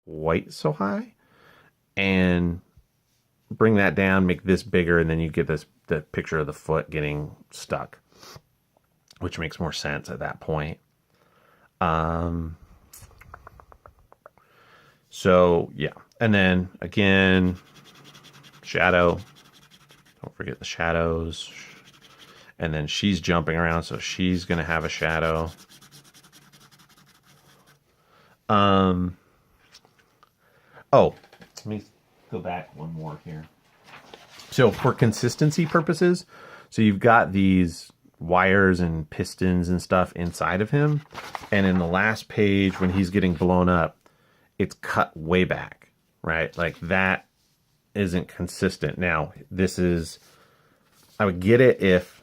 quite so high, and bring that down, make this bigger, and then you get the picture of the foot getting stuck, which makes more sense at that point. So yeah, and then again, shadow. Don't forget the shadows. And then she's jumping around, so she's gonna have a shadow. Oh, let me go back one more here. So for consistency purposes, so you've got these wires and pistons and stuff inside of him, and in the last page when he's getting blown up, it's cut way back, right? Like that isn't consistent. Now, this is, I would get it if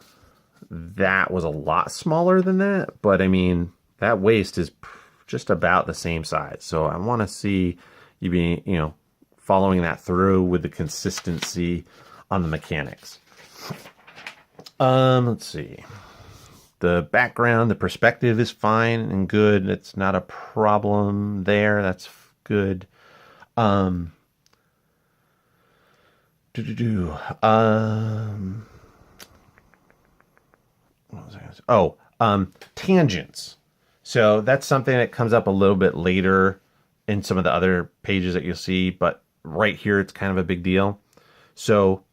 that was a lot smaller than that, but I mean, that waist is just about the same size. So I want to see you being, following that through with the consistency on the mechanics. Let's see. The background, the perspective is fine and good. It's not a problem there. That's good. What was I gonna say? Oh, tangents. So that's something that comes up a little bit later in some of the other pages that you'll see, but right here it's kind of a big deal. So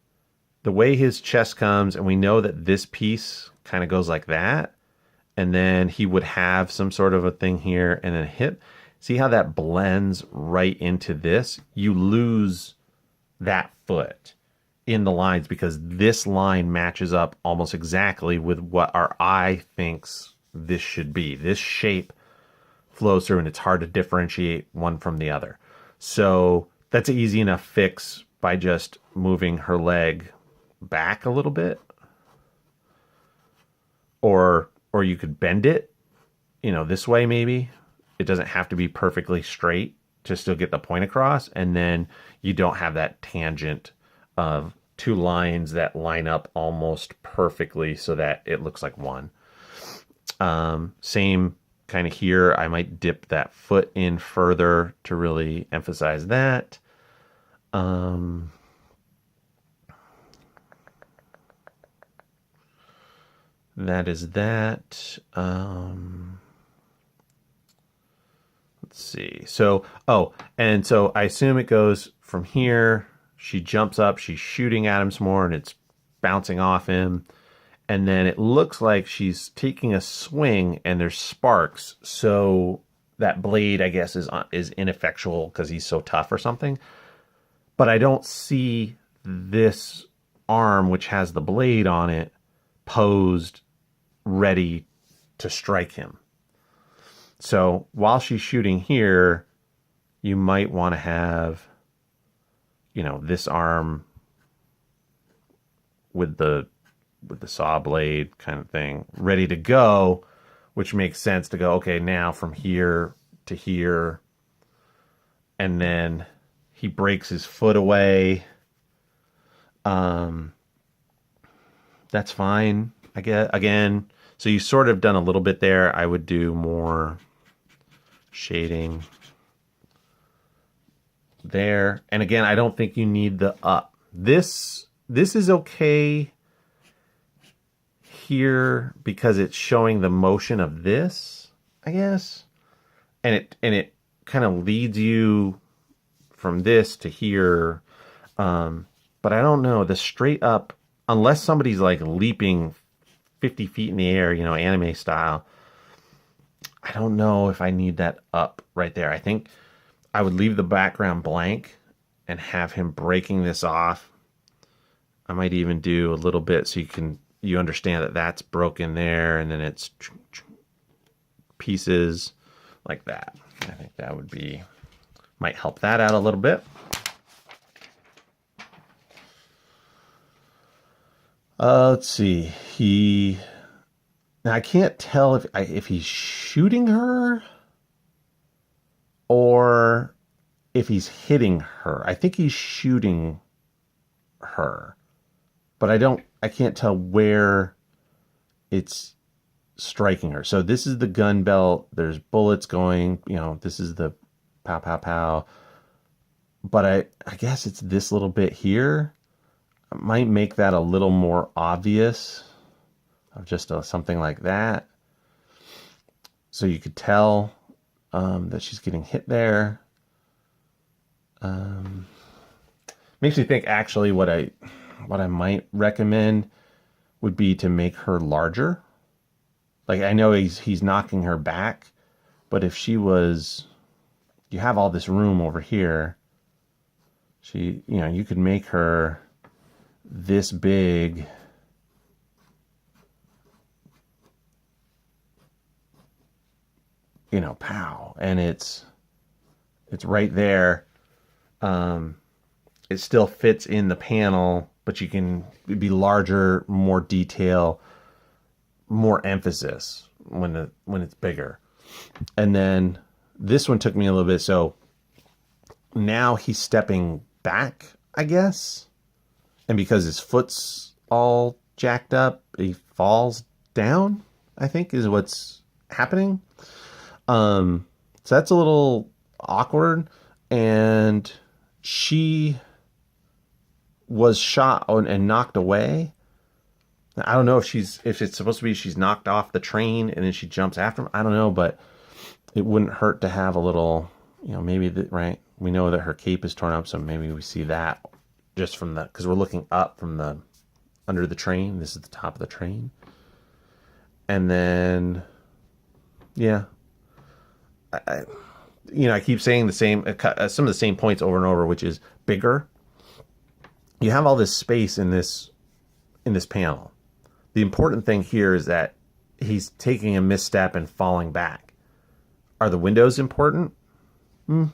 the way his chest comes, and we know that this piece kind of goes like that, and then he would have some sort of a thing here, and then hip. See how that blends right into this? You lose that foot in the lines because this line matches up almost exactly with what our eye thinks this should be. This shape flows through, and it's hard to differentiate one from the other. So that's an easy enough fix by just moving her leg back a little bit, or you could bend it, this way maybe. It doesn't have to be perfectly straight to still get the point across, and then you don't have that tangent of two lines that line up almost perfectly so that it looks like one. Same kind of here. I might dip that foot in further to really emphasize that. That is that. Let's see. So, and so I assume it goes from here. She jumps up, she's shooting at him some more, and it's bouncing off him. And then it looks like she's taking a swing, and there's sparks. So that blade, I guess, is ineffectual because he's so tough or something. But I don't see this arm, which has the blade on it, posed ready to strike him. So while she's shooting here, you might want to have, this arm with the saw blade kind of thing ready to go, which makes sense to go, okay, now from here to here. And then he breaks his foot away. That's fine. I guess, again, so you sort of done a little bit there. I would do more shading there. And again, I don't think you need the up. This is okay here because it's showing the motion of this, I guess. And it kind of leads you from this to here. But I don't know, the straight up, unless somebody's like leaping 50 feet in the air, anime style, I don't know if I need that up right there. I think I would leave the background blank and have him breaking this off. I might even do a little bit so you understand that that's broken there, and then it's pieces like that. I think that might help that out a little bit. Let's see. Now I can't tell if he's shooting her or if he's hitting her. I think he's shooting her, but I can't tell where it's striking her. So this is the gun belt. There's bullets going, this is the pow, pow, pow. But I guess it's this little bit here. I might make that a little more obvious of just something like that. So you could tell that she's getting hit there. Makes me think actually what I might recommend would be to make her larger. Like I know he's knocking her back, but if she was, you have all this room over here. She, you could make her this big. Pow, and it's right there. It still fits in the panel, but you can be larger, more detail, more emphasis when it's bigger. And then this one took me a little bit. So now he's stepping back, I guess. And because his foot's all jacked up, he falls down, I think is what's happening. So that's a little awkward. And she was shot and knocked away. I don't know if it's supposed to be she's knocked off the train and then she jumps after him. I don't know, but it wouldn't hurt to have a little, maybe right. We know that her cape is torn up, so maybe we see that just from because we're looking up from the under the train. This is the top of the train, and then I keep saying the same, some of the same points over and over, which is bigger. You have all this space in this panel. The important thing here is that he's taking a misstep and falling back. Are the windows important? Are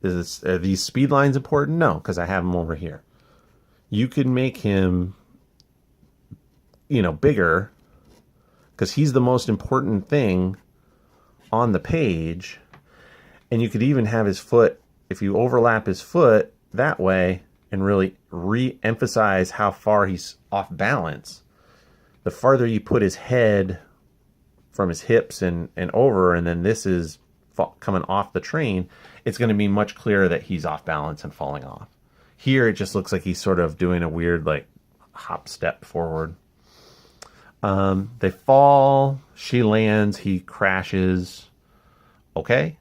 these speed lines important? No, because I have them over here. You could make him, bigger, because he's the most important thing on the page. And you could even have his foot, if you overlap his foot that way and really re-emphasize how far he's off balance, the farther you put his head from his hips and over, and then this is coming off the train, it's going to be much clearer that he's off balance and falling off. Here, it just looks like he's sort of doing a weird, hop step forward. They fall, she lands, he crashes. Okay.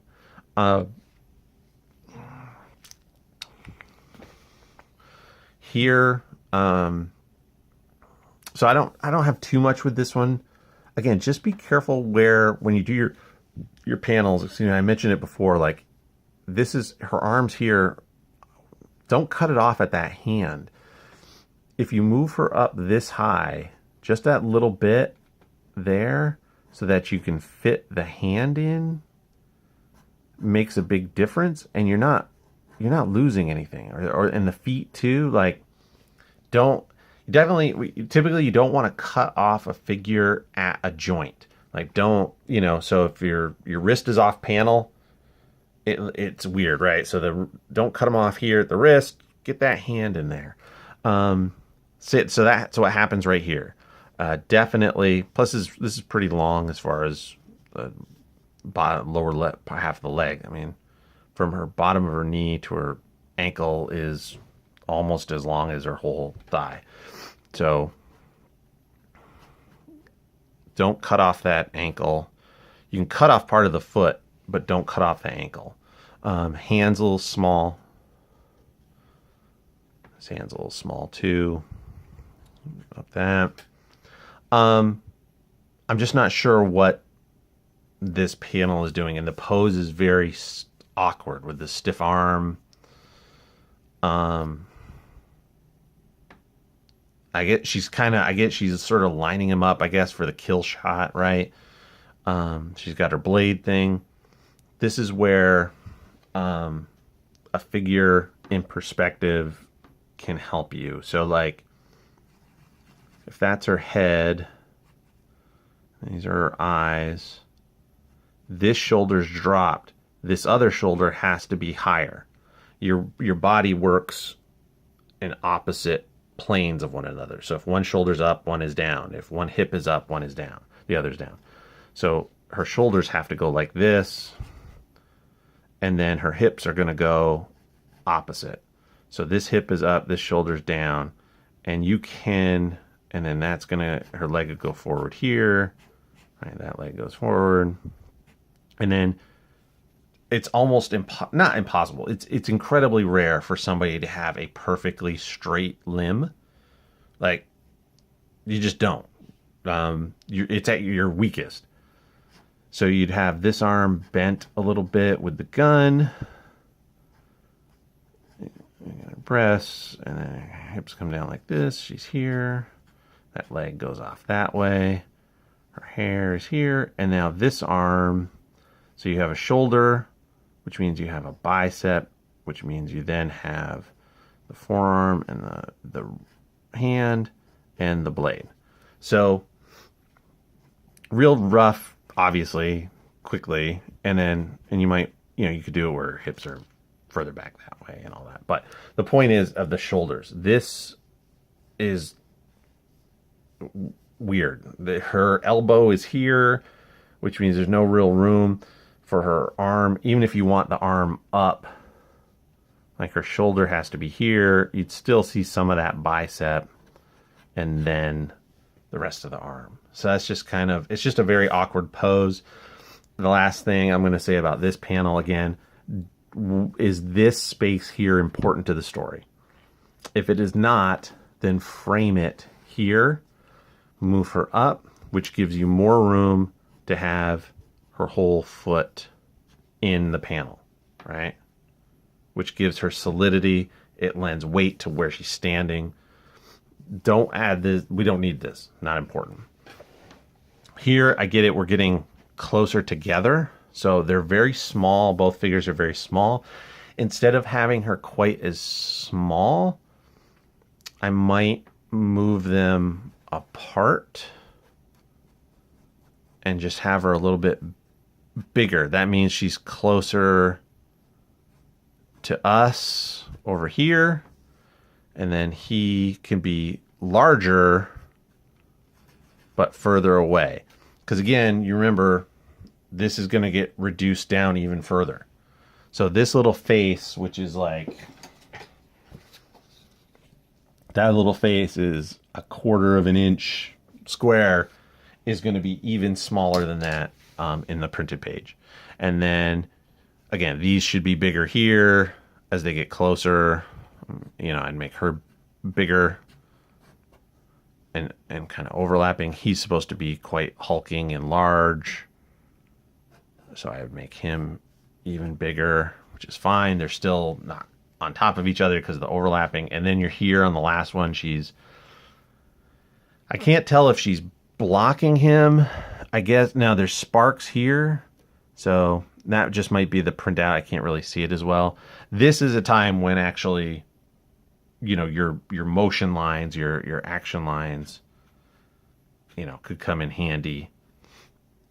Here, so I don't have too much with this one. Again, just be careful when you do your panels. I mentioned it before, this is her arms here. Don't cut it off at that hand. If you move her up this high, just that little bit there, so that you can fit the hand in, makes a big difference, and you're not losing anything. Or in the feet too, typically you don't want to cut off a figure at a joint. So if your wrist is off panel, it's weird, right? So don't cut them off here at the wrist, get that hand in there. So that's what happens right here. Definitely, plus this is pretty long as far as the lower half of the leg. I mean, from her bottom of her knee to her ankle is almost as long as her whole thigh. So don't cut off that ankle. You can cut off part of the foot, but don't cut off the ankle. Hands a little small. This hand's a little small too. Up that. I'm just not sure what this panel is doing, and the pose is very awkward with the stiff arm. I get she's sort of lining him up, I guess, for the kill shot, right? She's got her blade thing. This is where a figure in perspective can help you. So if that's her head, these are her eyes, this shoulder's dropped, this other shoulder has to be higher. Your body works in opposite planes of one another. So if one shoulder's up, one is down. If one hip is up, one is down. The other's down. So her shoulders have to go like this, and then her hips are going to go opposite. So this hip is up, this shoulder's down, and you can, and then that's going to, her leg would go forward here, right? That leg goes forward, and then it's almost not impossible. It's incredibly rare for somebody to have a perfectly straight limb. Like, you just don't. It's at your weakest. So you'd have this arm bent a little bit with the gun. Breasts, and then her hips come down like this. She's here. That leg goes off that way. Her hair is here. And now this arm. So you have a shoulder, which means you have a bicep, which means you then have the forearm and the hand and the blade. So real rough, obviously, quickly, and you might, you could do it where hips are further back that way and all that. But the point is of the shoulders, this is weird. Her elbow is here, which means there's no real room for her arm. Even if you want the arm up, like her shoulder has to be here, you'd still see some of that bicep and then the rest of the arm. So that's just it's just a very awkward pose. The last thing I'm going to say about this panel again, is this space here important to the story? If it is not, then frame it here, move her up, which gives you more room to have her whole foot in the panel, right? Which gives her solidity. It lends weight to where she's standing. Don't add this. We don't need this. Not important. Here, I get it. We're getting closer together. So they're very small. Both figures are very small. Instead of having her quite as small, I might move them apart and just have her a little bit bigger. That means she's closer to us over here, and then he can be larger but further away. Because again, you remember, this is going to get reduced down even further. So this little face, which is like, that little face is 1/4 of an inch square, is going to be even smaller than that in the printed page. And then, again, these should be bigger here as they get closer. I'd make her bigger and kind of overlapping. He's supposed to be quite hulking and large. So I would make him even bigger, which is fine. They're still not on top of each other because of the overlapping. And then you're here on the last one. I can't tell if she's blocking him. I guess now there's sparks here. So that just might be the printout. I can't really see it as well. This is a time when actually, your motion lines, your action lines, could come in handy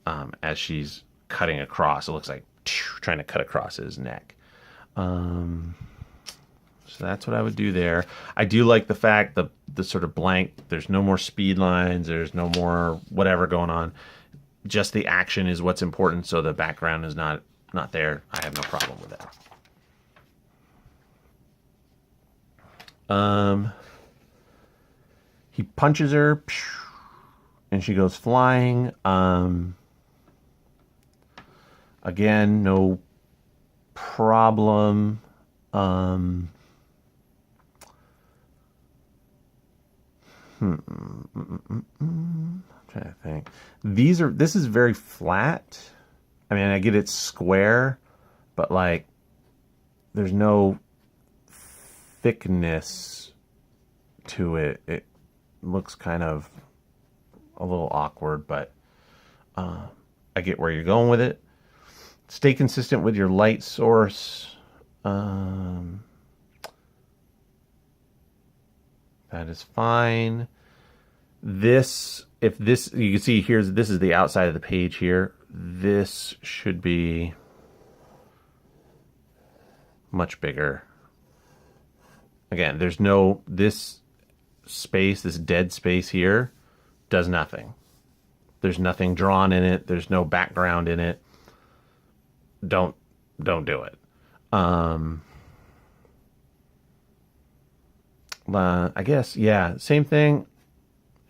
as she's cutting across. It looks like trying to cut across his neck. So that's what I would do there. I do like the fact the sort of blank, there's no more speed lines, there's no more whatever going on. Just the action is what's important, so the background is not there. I have no problem with that. He punches her, and she goes flying. Again, no problem. I'm trying to think. This is very flat. I mean, I get it's square, but like, there's no thickness to it. It looks kind of a little awkward, but I get where you're going with it. Stay consistent with your light source. That is fine. You can see this is the outside of the page here. This should be much bigger. Again, there's this dead space here does nothing. There's nothing drawn in it. There's no background in it. Don't do it. Um, I guess, yeah, same thing.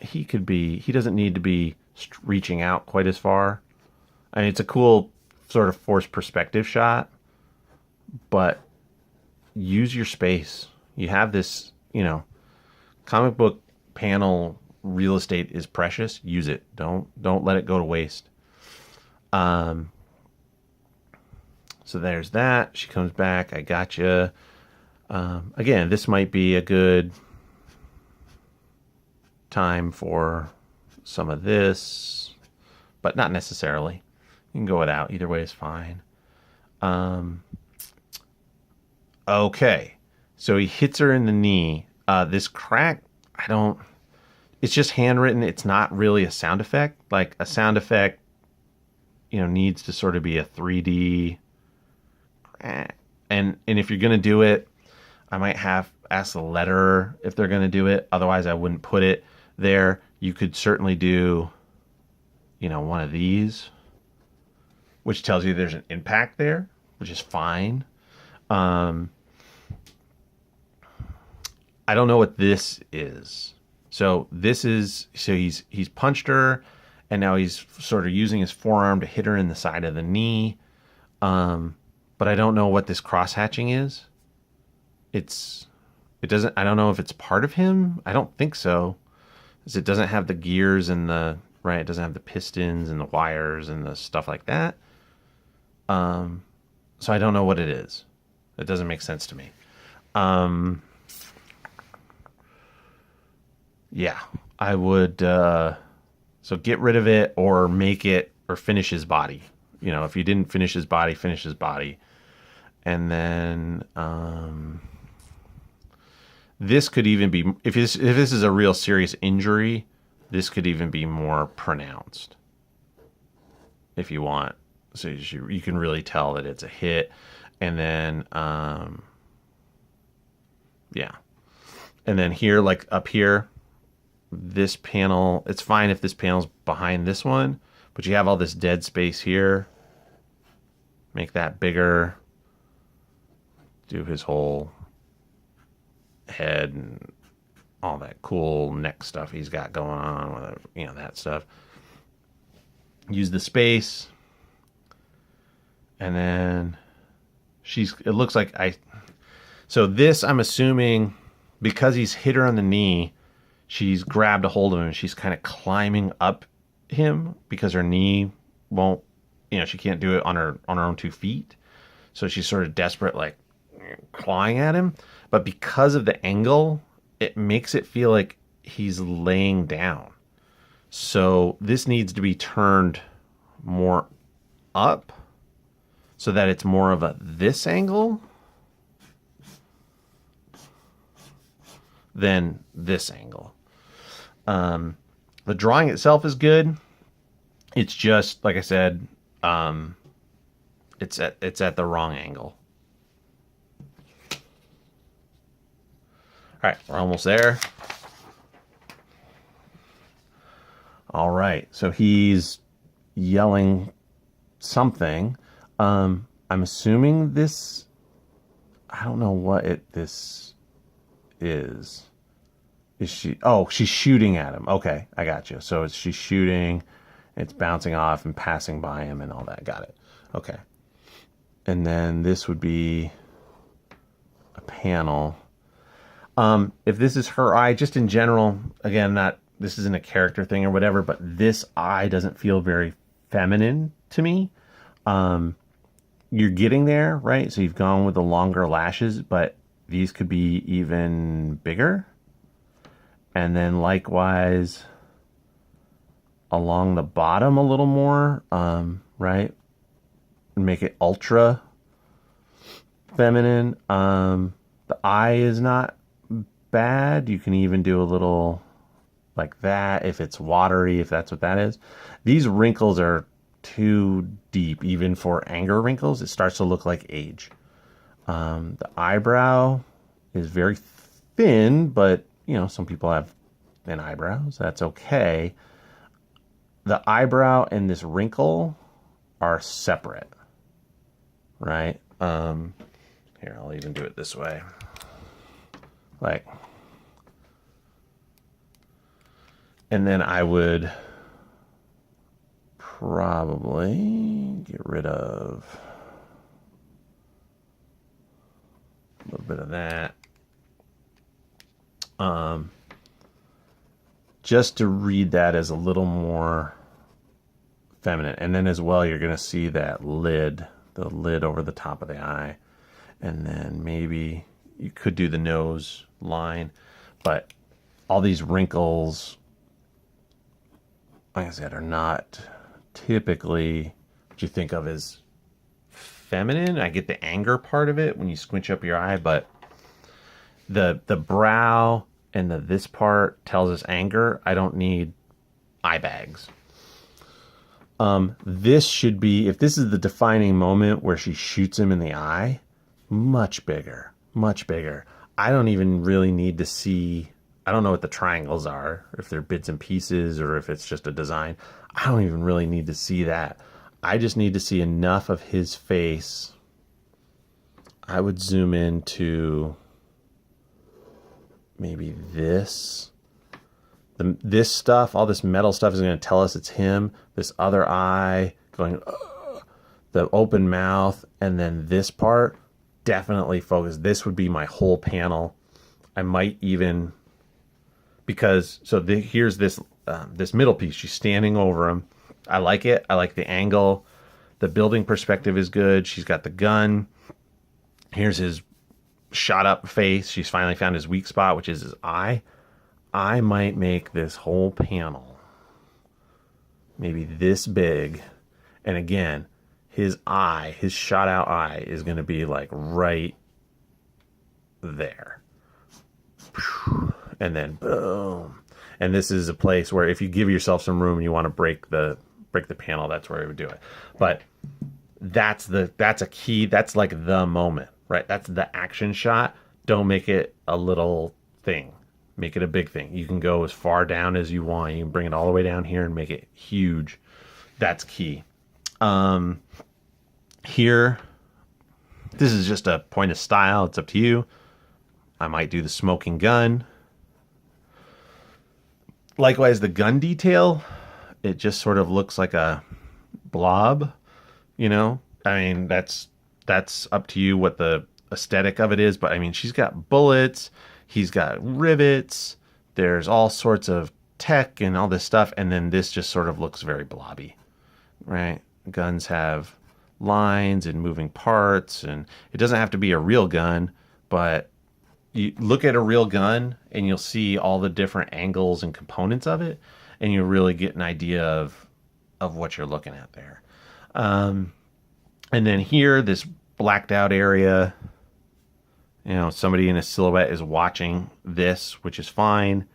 He doesn't need to be reaching out quite as far. I mean, it's a cool sort of forced perspective shot, but use your space. You have this, comic book panel real estate is precious. Use it. Don't let it go to waste. So there's that. She comes back. I gotcha. Again, this might be a good time for some of this, but not necessarily. You can go without. Either way is fine. Okay. So he hits her in the knee. This crack, it's just handwritten. It's not really a sound effect. Like a sound effect, needs to sort of be a 3D. And if you're going to do it, I might ask the letterer if they're going to do it. Otherwise, I wouldn't put it there. You could certainly do, one of these, which tells you there's an impact there, which is fine. I don't know what this is. So he's punched her, and now he's sort of using his forearm to hit her in the side of the knee. But I don't know what this cross hatching is. I don't know if it's part of him. I don't think so. Because it doesn't have the gears and it doesn't have the pistons and the wires and the stuff like that. So I don't know what it is. It doesn't make sense to me. Yeah, I would, so get rid of it or make it or finish his body. If you didn't finish his body, finish his body. And then, this could even be, if this is a real serious injury, this could even be more pronounced if you want. So you can really tell that it's a hit. And then, yeah. And then here, like up here, this panel, it's fine if this panel's behind this one, but you have all this dead space here. Make that bigger. Do his whole head and all that cool neck stuff he's got going on with that stuff. Use the space. And then it looks like so this, I'm assuming, because he's hit her on the knee, she's grabbed a hold of him and she's kind of climbing up him because her knee won't, she can't do it on her own 2 feet. So she's sort of desperate, like clawing at him. But because of the angle, it makes it feel like he's laying down. So this needs to be turned more up so that it's more of this angle than this angle. The drawing itself is good. It's just, like I said, it's at the wrong angle. All right, we're almost there. All right, so he's yelling something. I'm assuming this, I don't know what this is. Is she? Oh, she's shooting at him. Okay, I got you. So she's shooting, it's bouncing off and passing by him and all that. Got it. Okay. And then this would be a panel. If this is her eye, just in general, again, this isn't a character thing or whatever, but this eye doesn't feel very feminine to me. You're getting there, right? So you've gone with the longer lashes, but these could be even bigger. And then likewise along the bottom a little more, right? Make it ultra feminine. The eye is not bad. You can even do a little like that if it's watery, if that's what that is. These wrinkles are too deep, even for anger wrinkles. It starts to look like age. The eyebrow is very thin, but some people have thin eyebrows. That's okay. The eyebrow and this wrinkle are separate, right? Here, I'll even do it this way. Like, and then I would probably get rid of a little bit of that. Just to read that as a little more feminine. And then as well, you're going to see that lid, the lid over the top of the eye. And then maybe you could do the nose line, but all these wrinkles, like I said, are not typically what you think of as feminine. I get the anger part of it when you squinch up your eye, but the brow and this part tells us anger. I don't need eye bags. This should be, if this is the defining moment where she shoots him in the eye, much bigger, much bigger. I don't even really need to see, I don't know what the triangles are, if they're bits and pieces or if it's just a design. I don't even really need to see that. I just need to see enough of his face. I would zoom into maybe this. This stuff, all this metal stuff is going to tell us it's him. This other eye going, the open mouth, and then this part, definitely focus. This would be my whole panel. I might even, because, so here's this this middle piece. She's standing over him. I like it. I like the angle. The building perspective is good. She's got the gun. Here's his shot up face. She's finally found his weak spot, which is his eye. I might make this whole panel maybe this big. And again, his eye, his shot out eye is going to be like right there. And then boom. And this is a place where if you give yourself some room and you want to break the panel, that's where I would do it. But that's a key. That's like the moment, right? That's the action shot. Don't make it a little thing. Make it a big thing. You can go as far down as you want. You can bring it all the way down here and make it huge. That's key. Here, this is just a point of style. It's up to you. I might do the smoking gun. Likewise, the gun detail, it just sort of looks like a blob, you know? I mean, that's up to you what the aesthetic of it is, but I mean, she's got bullets, he's got rivets, there's all sorts of tech and all this stuff, and then this just sort of looks very blobby, right? Guns have lines and moving parts, and it doesn't have to be a real gun, but you look at a real gun and you'll see all the different angles and components of it, and you'll really get an idea of what you're looking at there. And then here, this blacked out area, you know, somebody in a silhouette is watching this, which is fine.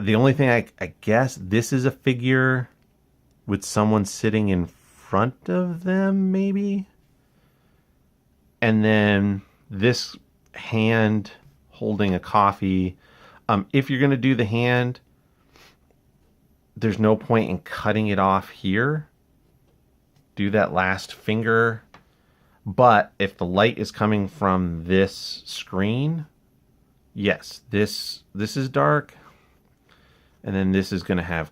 The only thing I guess this is a figure with someone sitting in front of them, maybe. And then this hand holding a coffee. If you're going to do the hand, there's no point in cutting it off here. Do that last finger. But if the light is coming from this screen, yes, this is dark. And then this is going to have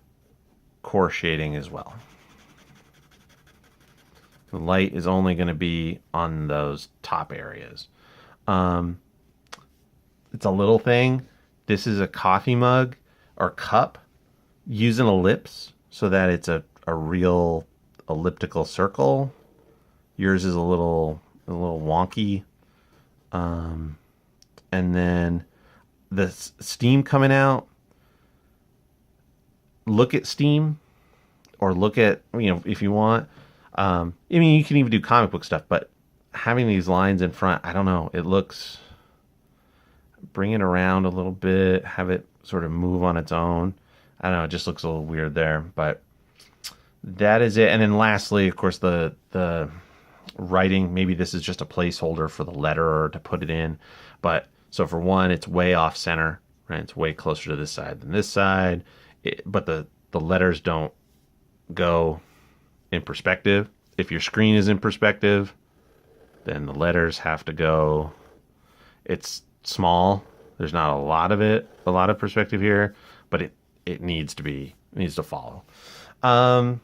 core shading as well. The light is only going to be on those top areas. It's a little thing. This is a coffee mug or cup. Use an ellipse so that it's a real elliptical circle. Yours is a little wonky. And then the steam coming out. Look at steam, or look at, you know, if you want. I mean, you can even do comic book stuff, but having these lines in front, I don't know. It looks, bring it around a little bit, have it sort of move on its own. I don't know. It just looks a little weird there, but that is it. And then lastly, of course, the writing, maybe this is just a placeholder for the letter to put it in. But so for one, it's way off center, right? It's way closer to this side than this side. But the letters don't go in perspective. If your screen is in perspective, then the letters have to go. It's small. There's not a lot of perspective here, but it needs to follow. And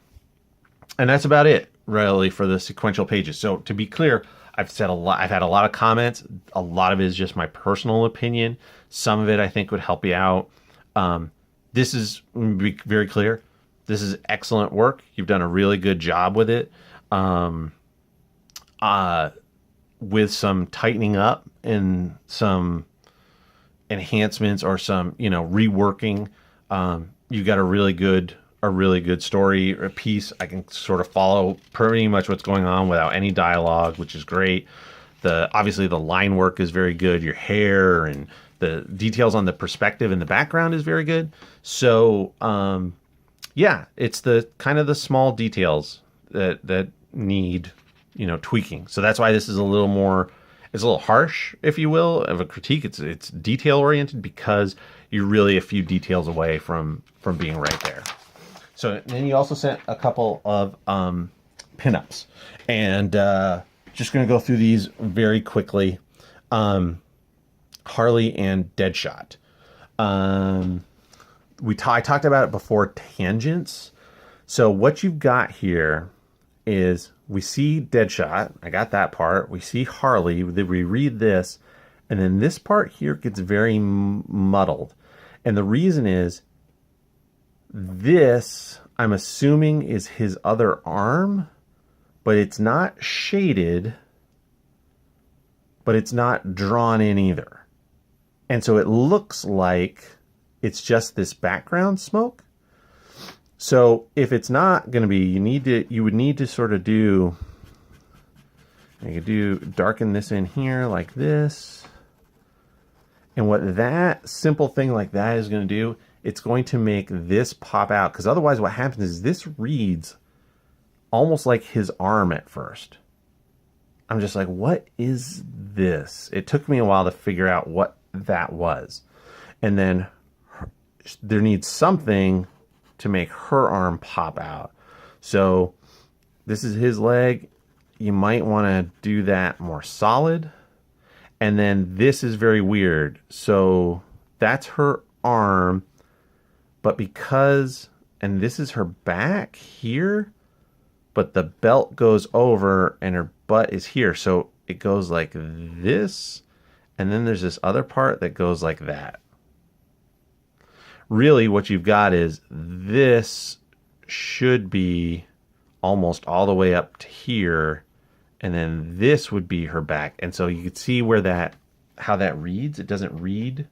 that's about it, really, for the sequential pages. So to be clear, I've had a lot of comments. A lot of it is just my personal opinion. Some of it I think would help you out. This is, be very clear, this is excellent work. You've done a really good job with it. With some tightening up and some enhancements or some, reworking, you got a really good story or piece. I can sort of follow pretty much what's going on without any dialogue, which is great. Obviously the line work is very good. Your hair and the details on the perspective and the background is very good. So, yeah, it's the kind of the small details that need, tweaking. So that's why this is it's a little harsh, if you will, of a critique. It's detail oriented because you're really a few details away from being right there. So then you also sent a couple of pinups, and just going to go through these very quickly. Harley and Deadshot. I talked about it before, tangents. So what you've got here is we see Deadshot. I got that part. We see Harley. We read this, and then this part here gets very muddled. And the reason is this, I'm assuming, is his other arm, but it's not shaded, but it's not drawn in either. And so it looks like it's just this background smoke. So if it's not going to be, you would need to sort of you could darken this in here like this. And what that simple thing like that is going to do, it's going to make this pop out. Because otherwise what happens is this reads almost like his arm at first. I'm just like, what is this? It took me a while to figure out what that was. And then there needs something to make her arm pop out. So this is his leg. You might want to do that more solid. And then this is very weird. So that's her arm, but and this is her back here, but the belt goes over and her butt is here. So it goes like this. And then there's this other part that goes like that. Really, what you've got is this should be almost all the way up to here. And then this would be her back. And so you can see how that reads. It doesn't read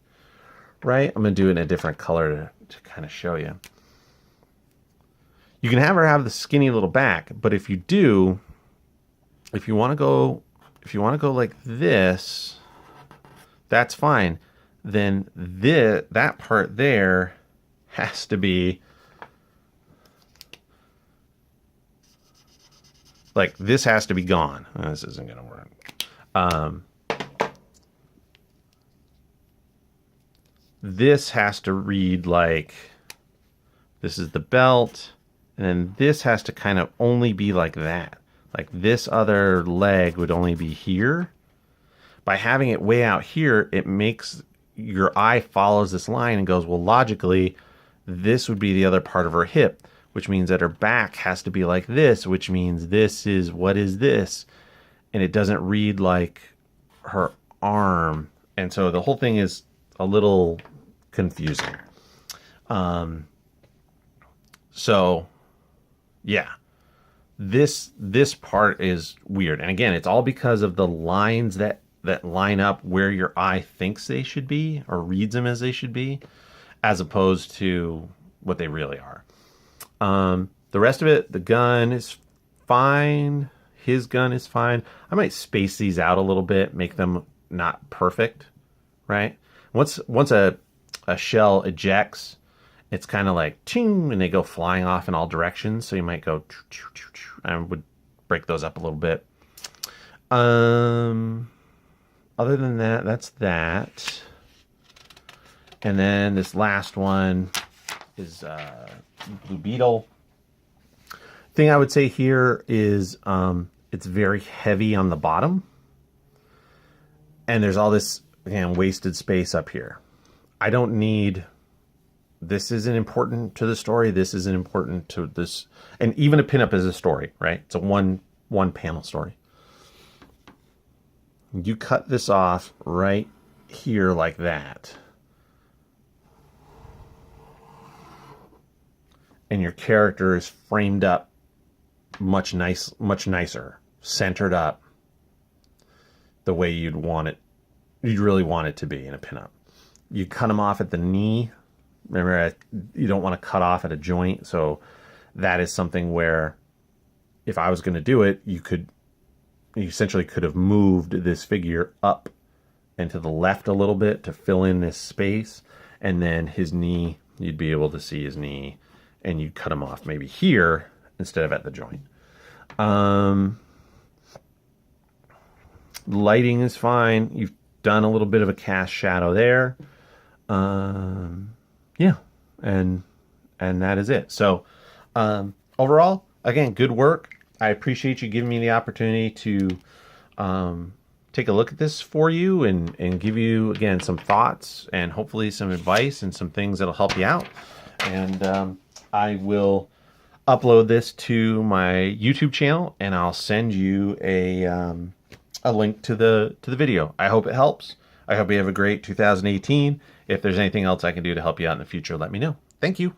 right. I'm going to do it in a different color to kind of show you. You can have her have the skinny little back, but if you want to go like this, that's fine. Then that part there has to be like, this has to be gone. This isn't going to work. This has to read like, this is the belt, and then this has to kind of only be like that. Like this other leg would only be here. By having it way out here, it makes your eye follows this line and goes, well, logically, this would be the other part of her hip, which means that her back has to be like this, which means what is this? And it doesn't read like her arm. And so the whole thing is a little confusing. So yeah, this part is weird. And again, it's all because of the lines that line up where your eye thinks they should be or reads them as they should be, as opposed to what they really are. The rest of it, the gun is fine. His gun is fine. I might space these out a little bit, make them not perfect, right? Once a shell ejects, it's kind of like ching, and they go flying off in all directions. So you might go, I would break those up a little bit. Other than that, that's that. And then this last one is Blue Beetle. Thing I would say here is it's very heavy on the bottom. And there's all this, again, wasted space up here. I don't need, this isn't important to the story. This isn't important to this. And even a pinup is a story, right? It's a one panel story. You cut this off right here like that. And your character is framed up much nicer, centered up the way you'd really want it to be in a pinup. You cut them off at the knee. Remember, you don't want to cut off at a joint. So that is something where if I was going to do it, you essentially could have moved this figure up and to the left a little bit to fill in this space. And then his knee, you'd be able to see his knee, and you'd cut him off maybe here instead of at the joint. Lighting is fine. You've done a little bit of a cast shadow there. Yeah, and that is it. So overall, again, good work. I appreciate you giving me the opportunity to take a look at this for you and give you, again, some thoughts and hopefully some advice and some things that'll help you out. And I will upload this to my YouTube channel, and I'll send you a link to the video. I hope it helps. I hope you have a great 2018. If there's anything else I can do to help you out in the future, let me know. Thank you.